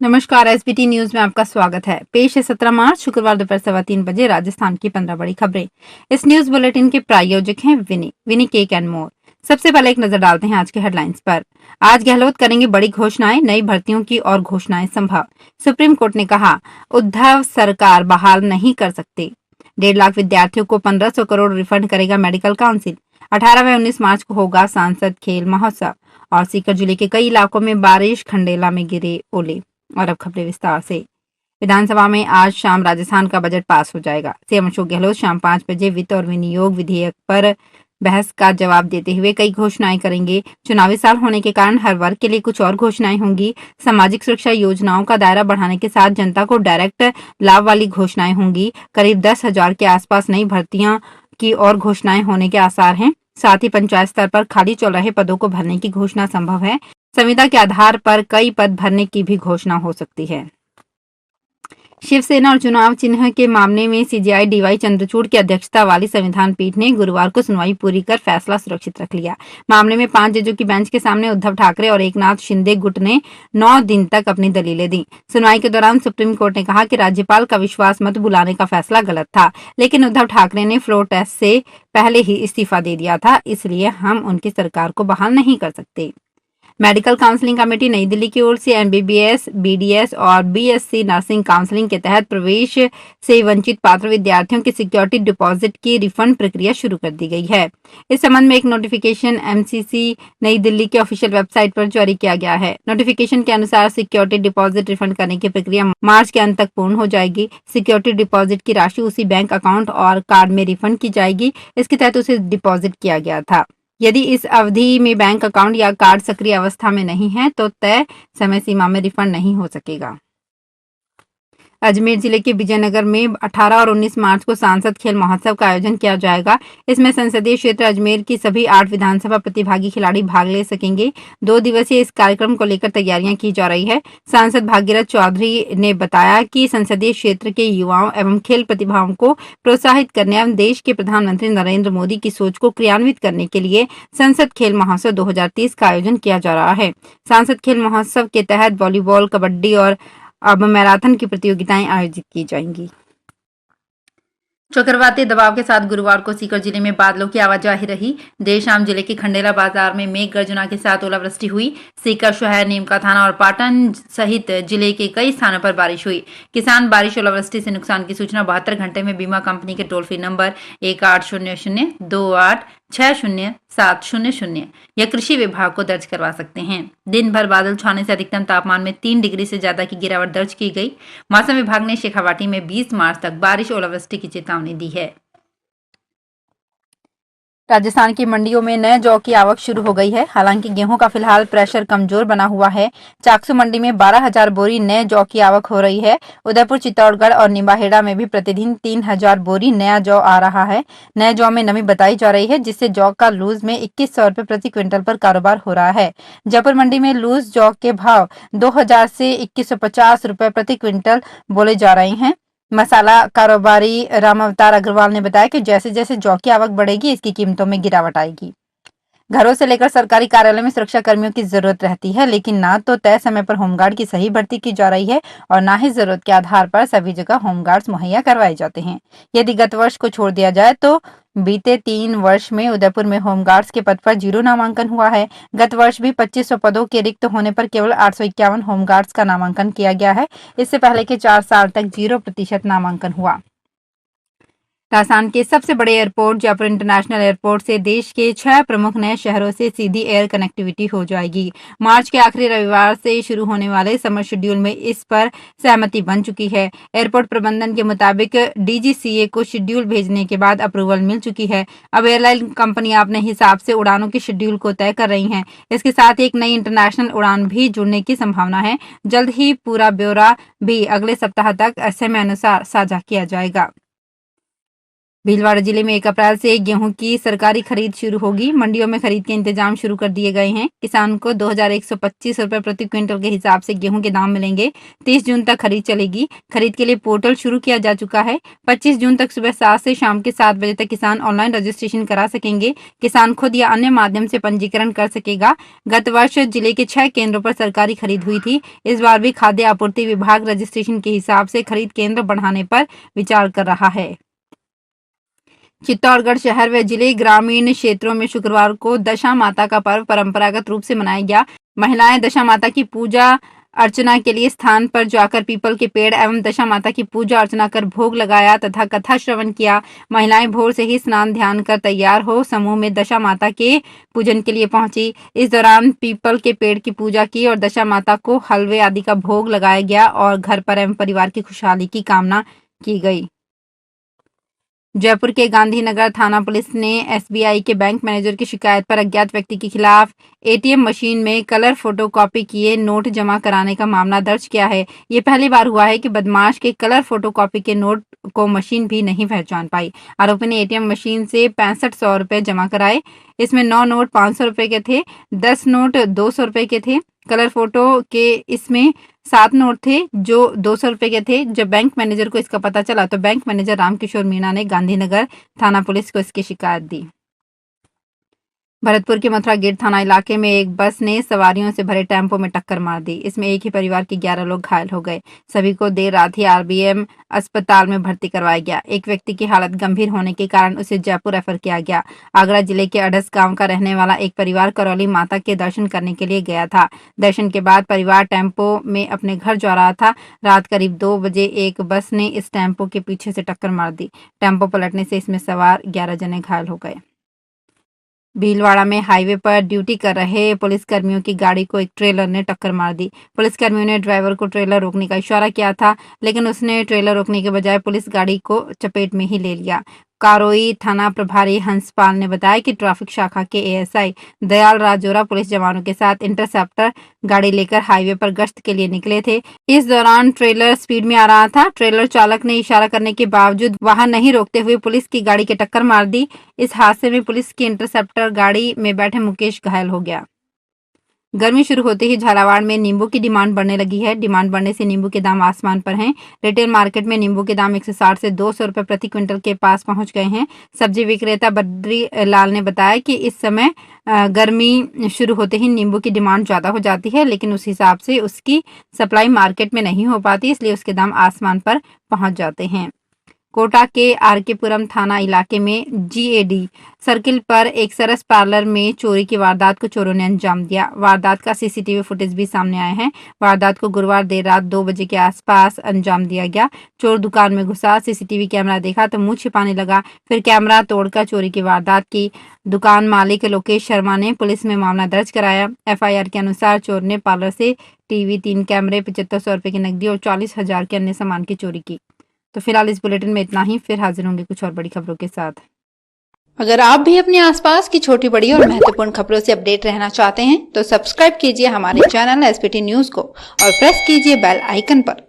नमस्कार। SBT news में आपका स्वागत है। पेश है 17 मार्च शुक्रवार दोपहर 3:15 राजस्थान की 15 बड़ी खबरें। इस न्यूज बुलेटिन के प्रायोजक हैं विनी केक एंड मोर। सबसे पहले एक नजर डालते हैं आज के हेडलाइंस पर। आज गहलोत करेंगे बड़ी घोषणाएं, नई भर्तियों की और घोषणाएं संभव। सुप्रीम कोर्ट ने कहा उद्धव सरकार बहाल नहीं कर सकते। 1.5 लाख विद्यार्थियों को 1500 करोड़ रिफंड करेगा मेडिकल काउंसिल। 18 व 19 मार्च को होगा सांसद खेल महोत्सव। और सीकर जिले के कई इलाकों में बारिश, खंडेला में गिरे ओले। और अब खबरें विस्तार से। विधानसभा में आज शाम राजस्थान का बजट पास हो जाएगा। सीएम अशोक गहलोत शाम 5 बजे वित्त और विनियोग विधेयक पर बहस का जवाब देते हुए कई घोषणाएं करेंगे। चुनावी साल होने के कारण हर वर्ग के लिए कुछ और घोषणाएं होंगी। सामाजिक सुरक्षा योजनाओं का दायरा बढ़ाने के साथ जनता को डायरेक्ट लाभ वाली घोषणाएं होंगी। करीब 10,000 के आसपास नई भर्तियां की और घोषणाएं होने के आसार हैं। साथ ही पंचायत स्तर पर खाली चल रहे पदों को भरने की घोषणा संभव है। संविदा के आधार पर कई पद भरने की भी घोषणा हो सकती है। शिवसेना और चुनाव चिन्ह के मामले में सीजेआई डीवाई चंद्रचूड़ की अध्यक्षता वाली संविधान पीठ ने गुरुवार को सुनवाई पूरी कर फैसला सुरक्षित रख लिया। मामले में 5 जजों की बेंच के सामने उद्धव ठाकरे और एकनाथ शिंदे गुट ने 9 दिन तक अपनी दलीलें दी। सुनवाई के दौरान सुप्रीम कोर्ट ने कहा कि राज्यपाल का विश्वास मत बुलाने का फैसला गलत था, लेकिन उद्धव ठाकरे ने फ्लोर टेस्ट से पहले ही इस्तीफा दे दिया था, इसलिए हम उनकी सरकार को बहाल नहीं कर सकते। मेडिकल काउंसलिंग कमेटी नई दिल्ली की ओर से एमबीबीएस, बीडीएस और बीएससी नर्सिंग काउंसलिंग के तहत प्रवेश से वंचित पात्र विद्यार्थियों की सिक्योरिटी डिपॉजिट की रिफंड प्रक्रिया शुरू कर दी गई है। इस संबंध में एक नोटिफिकेशन एमसीसी नई दिल्ली के ऑफिशियल वेबसाइट पर जारी किया गया है। नोटिफिकेशन के अनुसार सिक्योरिटी डिपॉजिट रिफंड करने की प्रक्रिया मार्च के अंत तक पूर्ण हो जाएगी। सिक्योरिटी डिपॉजिट की राशि उसी बैंक अकाउंट और कार्ड में रिफंड की जाएगी, इसके तहत उसे डिपॉजिट किया गया था। यदि इस अवधि में बैंक अकाउंट या कार्ड सक्रिय अवस्था में नहीं है तो तय समय सीमा में रिफंड नहीं हो सकेगा। अजमेर जिले के विजयनगर में 18 और 19 मार्च को सांसद खेल महोत्सव का आयोजन किया जाएगा। इसमें संसदीय क्षेत्र अजमेर की सभी 8 विधानसभा प्रतिभागी खिलाड़ी भाग ले सकेंगे। 2 दिवसीय इस कार्यक्रम को लेकर तैयारियां की जा रही है। सांसद भागीरथ चौधरी ने बताया कि संसदीय क्षेत्र के युवाओं एवं खेल प्रतिभाओं को प्रोत्साहित करने एवं देश के प्रधानमंत्री नरेंद्र मोदी की सोच को क्रियान्वित करने के लिए संसद खेल महोत्सव 2030 का आयोजन किया जा रहा है। सांसद खेल महोत्सव के तहत वॉलीबॉल, कबड्डी और अब मैराथन की प्रतियोगिताएं आयोजित की जाएंगी। चक्रवाती दबाव के साथ गुरुवार को सीकर जिले में बादलों की आवाजाही रही। देर शाम जिले के खंडेला बाजार में मेघ गर्जना के साथ ओलावृष्टि हुई। सीकर शहर, नीमका थाना और पाटन सहित जिले के कई स्थानों पर बारिश हुई। किसान बारिश ओलावृष्टि से नुकसान की सूचना 72 घंटे में बीमा कंपनी के टोल फ्री नंबर 1800-2860-700 या कृषि विभाग को दर्ज करवा सकते हैं। दिन भर बादल छाने से अधिकतम तापमान में 3 डिग्री से ज्यादा की गिरावट दर्ज की गई। मौसम विभाग ने शेखावाटी में 20 मार्च तक बारिश ओलावृष्टि की चेतावनी दी है। राजस्थान की मंडियों में नए जौ की आवक शुरू हो गई है। हालांकि गेहूं का फिलहाल प्रेशर कमजोर बना हुआ है। चाकसू मंडी में 12,000 बोरी नए जौ की आवक हो रही है। उदयपुर, चित्तौड़गढ़ और निम्बाहेड़ा में भी प्रतिदिन 3,000 बोरी नया जौ आ रहा है। नए जौ में नमी बताई जा रही है, जिससे जौ का लूज में 2100 रुपए प्रति क्विंटल पर कारोबार हो रहा है। जयपुर मंडी में लूज जौ के भाव 2,000 से 2150 रुपए प्रति क्विंटल बोले जा रहे हैं। मसाला कारोबारी राम अवतार अग्रवाल ने बताया कि जैसे जैसे जौ की आवक बढ़ेगी, इसकी कीमतों में गिरावट आएगी। घरों से लेकर सरकारी कार्यालय में सुरक्षा कर्मियों की जरूरत रहती है, लेकिन ना तो तय समय पर होमगार्ड की सही भर्ती की जा रही है और ना ही जरूरत के आधार पर सभी जगह होमगार्ड्स मुहैया करवाए जाते हैं। यदि गत वर्ष को छोड़ दिया जाए तो बीते 3 वर्ष में उदयपुर में होमगार्ड्स के पद पर 0 नामांकन हुआ है। गत वर्ष भी 2500 पदों के रिक्त होने पर केवल 851 होमगार्ड्स का नामांकन किया गया है। इससे पहले के 4 साल तक 0% नामांकन हुआ। राजस्थान के सबसे बड़े एयरपोर्ट जयपुर इंटरनेशनल एयरपोर्ट से देश के 6 प्रमुख नए शहरों से सीधी एयर कनेक्टिविटी हो जाएगी। मार्च के आखिरी रविवार से शुरू होने वाले समर शेड्यूल में इस पर सहमति बन चुकी है। एयरपोर्ट प्रबंधन के मुताबिक डीजीसीए को शेड्यूल भेजने के बाद अप्रूवल मिल चुकी है। अब एयरलाइन कंपनियां अपने हिसाब से उड़ानों के शेड्यूल को तय कर रही हैं। इसके साथ एक नई इंटरनेशनल उड़ान भी जुड़ने की संभावना है। जल्द ही पूरा ब्यौरा भी अगले सप्ताह तक समय अनुसार साझा किया जाएगा। भीलवाड़ा जिले में 1 अप्रैल से गेहूं की सरकारी खरीद शुरू होगी। मंडियों में खरीद के इंतजाम शुरू कर दिए गए हैं। किसान को 2125 रुपए प्रति क्विंटल के हिसाब से गेहूं के दाम मिलेंगे। 30 जून तक खरीद चलेगी। खरीद के लिए पोर्टल शुरू किया जा चुका है। 25 जून तक सुबह 7 से शाम के 7 बजे तक किसान ऑनलाइन रजिस्ट्रेशन करा सकेंगे। किसान खुद या अन्य माध्यम से पंजीकरण कर सकेगा। गत वर्ष जिले के 6 केंद्रों पर सरकारी खरीद हुई थी। इस बार भी खाद्य आपूर्ति विभाग रजिस्ट्रेशन के हिसाब से खरीद केंद्र बढ़ाने पर विचार कर रहा है। चित्तौड़गढ़ शहर व जिले ग्रामीण क्षेत्रों में शुक्रवार को दशा माता का पर्व परंपरागत रूप से मनाया गया। महिलाएं दशा माता की पूजा अर्चना के लिए स्थान पर जाकर पीपल के पेड़ एवं दशा माता की पूजा अर्चना कर भोग लगाया तथा कथा श्रवण किया। महिलाएं भोर से ही स्नान ध्यान कर तैयार हो समूह में दशा माता के पूजन के लिए पहुंची। इस दौरान पीपल के पेड़ की पूजा की और दशा माता को हलवे आदि का भोग लगाया गया और घर पर एवं परिवार की खुशहाली की कामना की गई। जयपुर के गांधीनगर थाना पुलिस ने एसबीआई के बैंक मैनेजर की शिकायत पर अज्ञात व्यक्ति के खिलाफ एटीएम मशीन में कलर फोटोकॉपी किए नोट जमा कराने का मामला दर्ज किया है। ये पहली बार हुआ है कि बदमाश के कलर फोटोकॉपी के नोट को मशीन भी नहीं पहचान पाई। आरोपी ने एटीएम मशीन से 6500 रुपए जमा कराए। इसमें 9 नोट 500 रुपए के थे, 10 नोट 200 रुपए के थे। कलर फोटो के इसमें 7 नोट थे जो 200 रुपए के थे। जब बैंक मैनेजर को इसका पता चला तो बैंक मैनेजर रामकिशोर मीणा ने गांधीनगर थाना पुलिस को इसकी शिकायत दी। भरतपुर के मथुरा गेट थाना इलाके में एक बस ने सवारियों से भरे टेम्पो में टक्कर मार दी। इसमें एक ही परिवार के 11 लोग घायल हो गए। सभी को देर रात ही आरबीएम अस्पताल में भर्ती करवाया गया। एक व्यक्ति की हालत गंभीर होने के कारण उसे जयपुर रेफर किया गया। आगरा जिले के अडस गांव का रहने वाला एक परिवार करौली माता के दर्शन करने के लिए गया था। दर्शन के बाद परिवार टेम्पो में अपने घर जा रहा था। रात करीब 2 बजे एक बस ने इस टेम्पो के पीछे से टक्कर मार दी। टेम्पो पलटने से इसमें सवार 11 जने घायल हो गए। भीलवाड़ा में हाईवे पर ड्यूटी कर रहे पुलिसकर्मियों की गाड़ी को एक ट्रेलर ने टक्कर मार दी। पुलिसकर्मियों ने ड्राइवर को ट्रेलर रोकने का इशारा किया था, लेकिन उसने ट्रेलर रोकने के बजाय पुलिस गाड़ी को चपेट में ही ले लिया। कारोई थाना प्रभारी हंसपाल ने बताया कि ट्रैफिक शाखा के एएसआई दयाल राजौरा पुलिस जवानों के साथ इंटरसेप्टर गाड़ी लेकर हाईवे पर गश्त के लिए निकले थे। इस दौरान ट्रेलर स्पीड में आ रहा था। ट्रेलर चालक ने इशारा करने के बावजूद वाहन नहीं रोकते हुए पुलिस की गाड़ी के टक्कर मार दी। इस हादसे में पुलिस की इंटरसेप्टर गाड़ी में बैठे मुकेश घायल हो गया। गर्मी शुरू होते ही झालावाड़ में नींबू की डिमांड बढ़ने लगी है। डिमांड बढ़ने से नींबू के दाम आसमान पर हैं। रिटेल मार्केट में नींबू के दाम 160 से 200 रुपए प्रति क्विंटल के पास पहुंच गए हैं। सब्जी विक्रेता बद्री लाल ने बताया कि इस समय गर्मी शुरू होते ही नींबू की डिमांड ज्यादा हो जाती है, लेकिन उस हिसाब से उसकी सप्लाई मार्केट में नहीं हो पाती, इसलिए उसके दाम आसमान पर पहुंच जाते हैं। कोटा के आरकेपुरम थाना इलाके में जीएडी सर्किल पर एक सरस पार्लर में चोरी की वारदात को चोरों ने अंजाम दिया। वारदात का सीसीटीवी फुटेज भी सामने आया है। वारदात को गुरुवार देर रात 2 बजे के आसपास अंजाम दिया गया। चोर दुकान में घुसा, सीसीटीवी कैमरा देखा तो मुंह छिपाने लगा, फिर कैमरा तोड़कर चोरी की वारदात की। दुकान मालिक लोकेश शर्मा ने पुलिस में मामला दर्ज कराया। एफआईआर के अनुसार चोर ने पार्लर से टीवी, 3 कैमरे, 7500 रुपए की नकदी और 40,000 के अन्य सामान की चोरी की। तो फिलहाल इस बुलेटिन में इतना ही। फिर हाजिर होंगे कुछ और बड़ी खबरों के साथ। अगर आप भी अपने आसपास की छोटी बड़ी और महत्वपूर्ण खबरों से अपडेट रहना चाहते हैं तो सब्सक्राइब कीजिए हमारे चैनल एसपीटी न्यूज को और प्रेस कीजिए बेल आइकन पर।